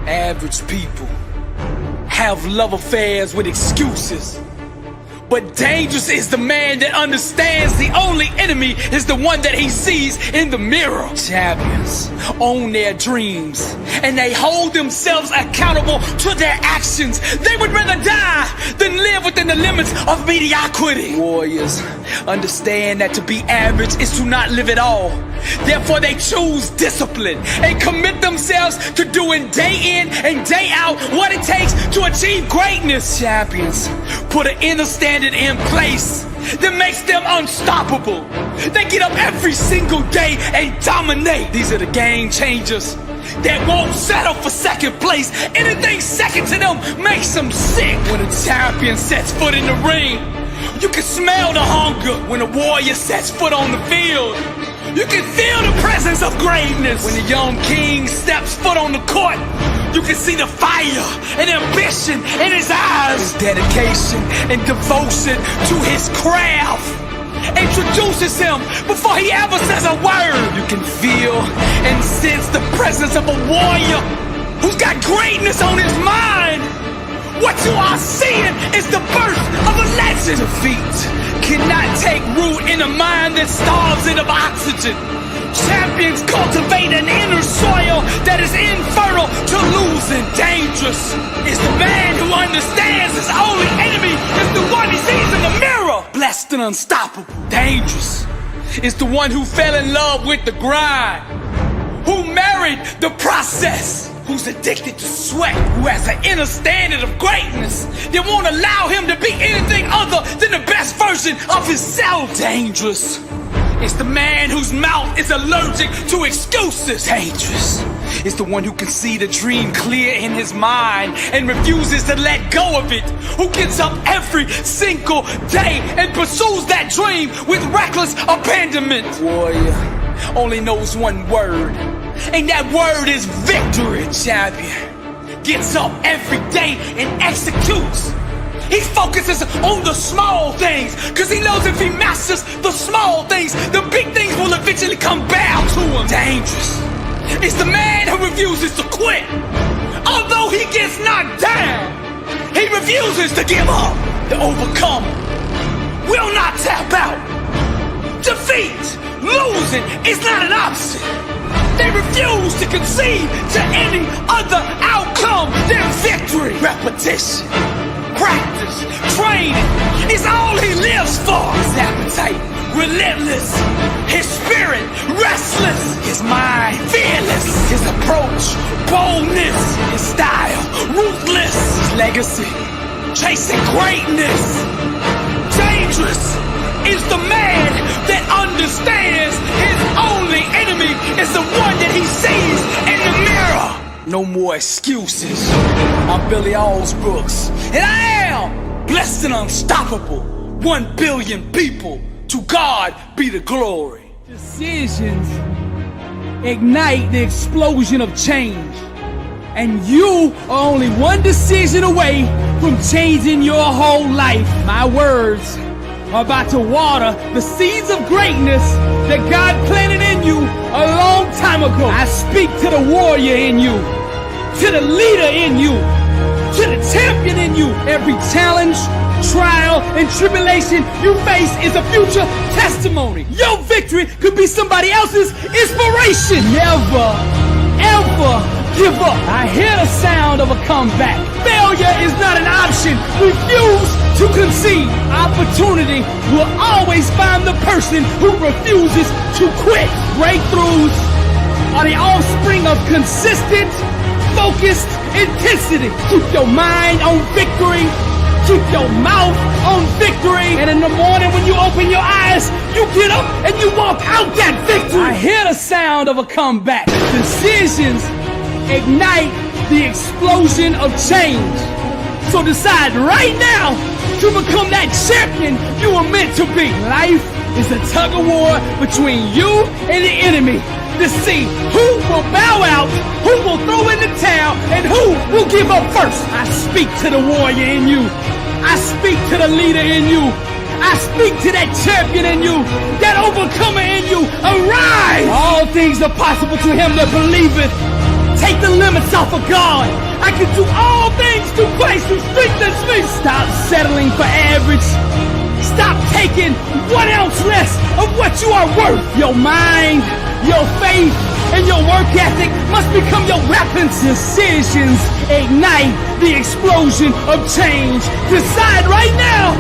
Average people have love affairs with excuses. But dangerous is the man that understands the only enemy is the one that he sees in the mirror. Champions own their dreams and they hold themselves accountable to their actions. They would rather die than live within the limits of mediocrity. Warriors understand that to be average is to not live at all. Therefore they choose discipline and commit themselves to doing day in and day out what it takes to achieve greatness. Champions put an inner standard in place that makes them unstoppable. They get up every single day and dominate. These are the game changers that won't settle for second place. Anything second to them makes them sick. When a champion sets foot in the ring, you can smell the hunger. When a warrior sets foot on the field, you can feel the presence of greatness. When a young king steps foot on the court, you can see the fire and ambition in his eyes. His dedication and devotion to his craft introduces him before he ever says a word. You can feel and sense the presence of a warrior who's got greatness on his mind. What you are seeing is the birth of a legend. Defeat cannot take root in a mind that starves it of oxygen. Champions cultivate an inner soil that is infertile to losing. Dangerous is the man who understands his only enemy is the one he sees in the mirror. Blessed and unstoppable. Dangerous is the one who fell in love with the grind, who married the process, who's addicted to sweat, who has an inner standard of greatness that won't allow him to be anything other than the best version of himself. Dangerous is the man whose mouth is allergic to excuses. Dangerous is the one who can see the dream clear in his mind and refuses to let go of it, who gets up every single day and pursues that dream with reckless abandonment. Warrior only knows one word, and that word is victory. Champion gets up every day and executes. He focuses on the small things, cause he knows if he masters the small things, the big things will eventually come bow to him. Dangerous is the man who refuses to quit. Although he gets knocked down, he refuses to give up. The overcomer will not tap out. Defeat, losing is not an option. They refuse to concede to any other outcome than victory. Repetition, practice, training is all he lives for. His appetite relentless, his spirit restless, his mind fearless, his approach boldness, his style ruthless, his legacy chasing greatness. Dangerous is the man that understands his only enemy is the one that he sees in the mirror. No more excuses. I'm Billy Allsbrooks, and I am blessed and unstoppable. 1 billion people, to God be the glory. Decisions ignite the explosion of change, and you are only one decision away from changing your whole life. My words are about to water the seeds of greatness that God planted in you a long time ago. I speak to the warrior in you, to the leader in you, to the champion in you. Every challenge, trial, and tribulation you face is a future testimony. Your victory could be somebody else's inspiration. Never, ever give up. I hear the sound of a comeback. Failure is not an option. Refuse to concede. Opportunity will always find the person who refuses to quit. Breakthroughs are the offspring of consistent, focused intensity. Keep your mind on victory. Keep your mouth on victory. And in the morning when you open your eyes, you get up and you walk out that victory. I hear the sound of a comeback. Decisions ignite the explosion of change. So decide right now to become that champion you were meant to be. Life is a tug of war between you and the enemy to see who will bow out, who will throw in the towel, and who will give up first. I speak to the warrior in you. I speak to the leader in you. I speak to that champion in you, that overcomer in you. Arise! All things are possible to him that believeth. Take the limit promise off of God. I can do all things through Christ who strengthens me. Stop settling for average. Stop taking 1 ounce less of what you are worth. Your mind, your faith, and your work ethic must become your weapons. Decisions ignite the explosion of change. Decide right now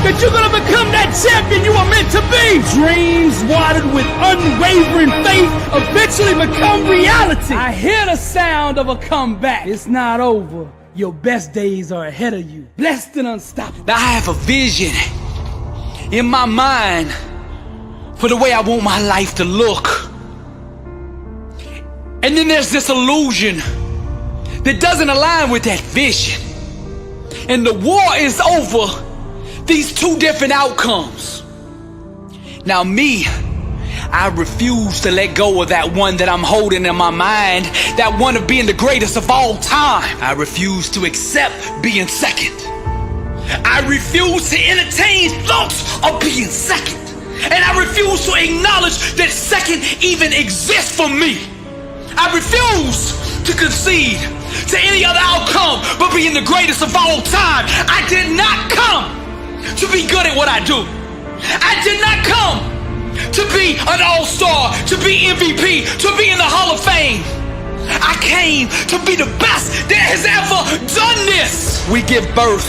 that you're gonna become that champion you are meant to be. Dreams watered with unwavering faith eventually become reality. I hear the sound of a comeback. It's not over. Your best days are ahead of you. Blessed and unstoppable. Now I have a vision in my mind for the way I want my life to look. And then there's this illusion that doesn't align with that vision. And the war is over these two different outcomes. Now me, I refuse to let go of that one that I'm holding in my mind, that one of being the greatest of all time. I refuse to accept being second. I refuse to entertain thoughts of being second. And I refuse to acknowledge that second even exists for me. I refuse to concede to any other outcome but being the greatest of all time. I did not come to be good at what I do. I did not come to be an all-star, to be MVP, to be in the Hall of Fame. I came to be the best that has ever done this. We give birth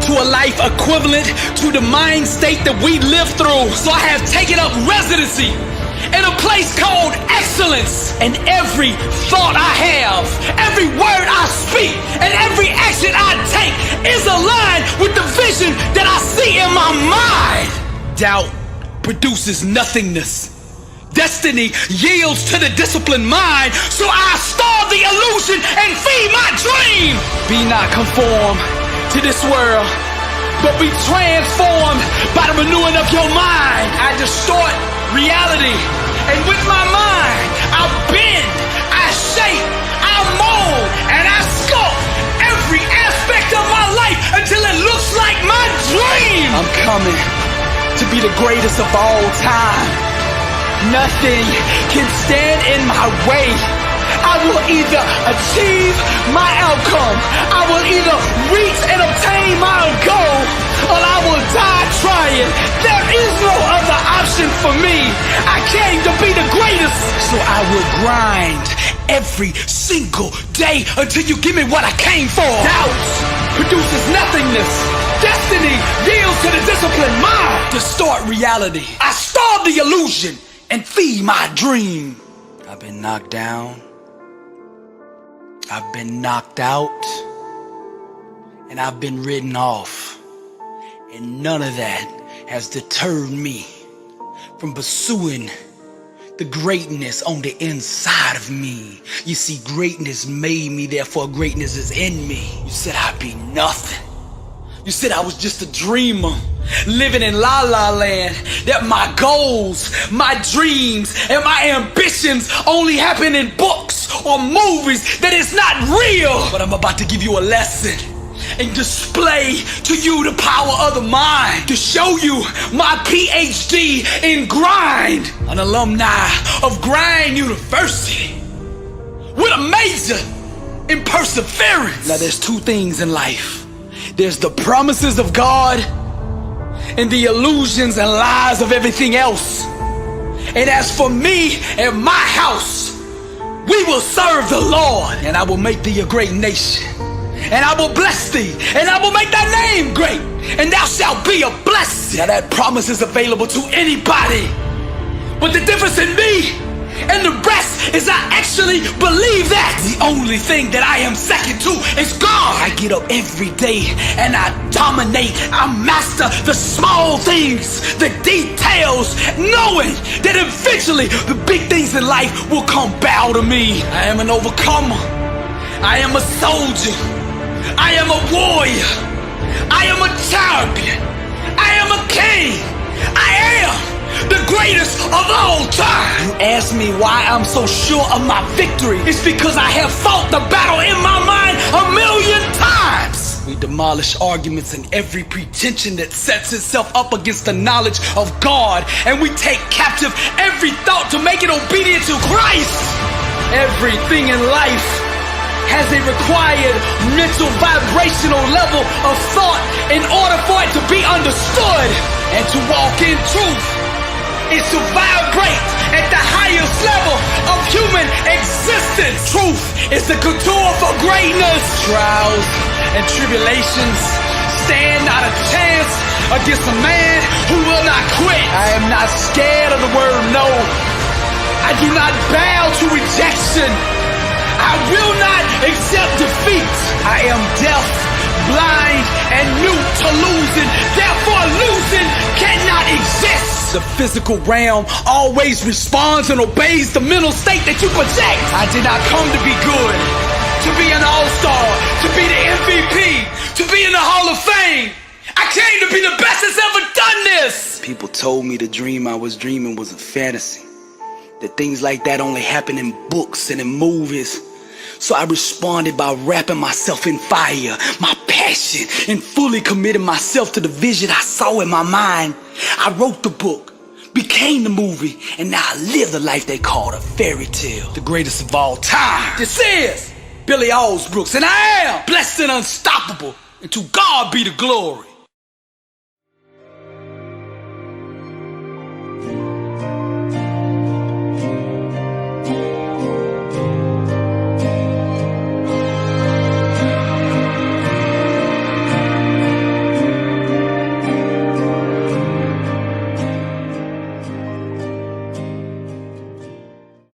to a life equivalent to the mind state that we live through. So I have taken up residency in a place called excellence. And every thought I have, every word I speak, and every action I take is aligned with the vision that I see in my mind. Doubt produces nothingness. Destiny yields to the disciplined mind. So I starve the illusion and feed my dream. Be not conformed to this world, but be transformed by the renewing of your mind. I distort reality, and with my mind I bend, I shape, I mold, and I sculpt every aspect of my life until it looks like my dream. I'm coming to be the greatest of all time. Nothing can stand in my way. I will either achieve my outcome, I will either reach and obtain my goal, or I will die trying. There is no other option for me. I came to be the greatest, so I will grind every single day until you give me what I came for. Doubt produces nothingness. Destiny yields to the disciplined mind. Distort reality. I starve the illusion and feed my dream. I've been knocked down, I've been knocked out, and I've been written off. And none of that has deterred me from pursuing the greatness on the inside of me. You see, greatness made me, therefore greatness is in me. You said I'd be nothing. You said I was just a dreamer, living in La La Land, that my goals, my dreams, and my ambitions only happen in books or movies, that it's not real. But I'm about to give you a lesson and display to you the power of the mind, to show you my PhD in grind, an alumni of Grind University with a major in perseverance. Now there's two things in life. There's the promises of God and the illusions and lies of everything else. And as for me and my house, we will serve the Lord, and I will make thee a great nation, and I will bless thee, and I will make thy name great, and thou shalt be a blessing. Now that promise is available to anybody, but the difference in me and the rest is I actually believe that the only thing that I am second to is God. I get up every day and I dominate. I master the small things, the details, knowing that eventually the big things in life will come bow to me. I am an overcomer. I am a soldier. I am a warrior. I am a champion. I am a king. I am the greatest of all time. You ask me why I'm so sure of my victory. It's because I have fought the battle in my mind 1,000,000 times. We demolish arguments and every pretension that sets itself up against the knowledge of God, and we take captive every thought to make it obedient to Christ. Everything in life has a required mental vibrational level of thought in order for it to be understood. And to walk in truth is to vibrate at the highest level of human existence. Truth is the couture for greatness. Trials and tribulations stand not a chance against a man who will not quit. I am not scared of the word no. I do not bow to rejection. I will not accept defeat. I am deaf, blind, and mute to losing. Therefore, losing cannot exist. The physical realm always responds and obeys the mental state that you project. I did not come to be good, to be an all-star, to be the MVP, to be in the Hall of Fame. I came to be the best that's ever done this. People told me the dream I was dreaming was a fantasy, that things like that only happen in books and in movies. So I responded by wrapping myself in fire, my passion, and fully committing myself to the vision I saw in my mind. I wrote the book, became the movie, and now I live the life they call a fairy tale. The greatest of all time. This is Billy Allsbrooks, and I am blessed and unstoppable. And to God be the glory.